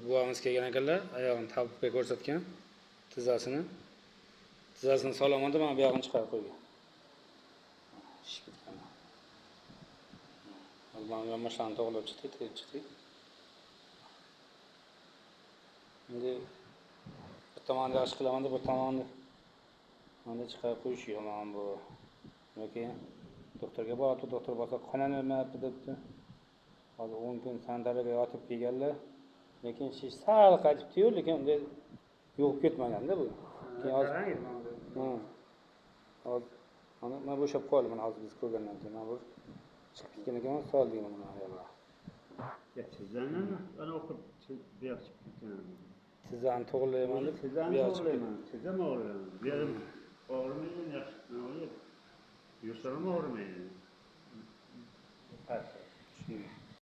Buvamiz kelgan ekanlar, oyog'ini tabibga ko'rsatgan, tizzasini sog'lom oldi, mana bu yog'ini chiqarib qo'ygan. Mana mashani to'g'rilab chiqdik, terib chiqdik. Endi bir tomonni yaxshi qilaman deb, bir tomonni mana chiqarib qo'yish yomon bu. Yoki doktorga borib, doktor bo'lsa qonayapti debdi. Hozir 10 kun sanitariyaga yotib kelganlar. Lekin shish sal qaytibdi-yu, lekin unga yo'q ketmaganda bu. Keyin hozir mana bo'shab qoldi, mana hozir biz ko'rgandan keyin mana bu chiqib ketgan ekan, soldik mana ayollar. Ana o'qib buyoq chiqib ketgan. Tizzani to'g'rilayman deb, buyoq chiqib tizzam og'riyapti. Berim og'rimaydi, yaxshi og'riyapti. Yursarim og'rimaydi.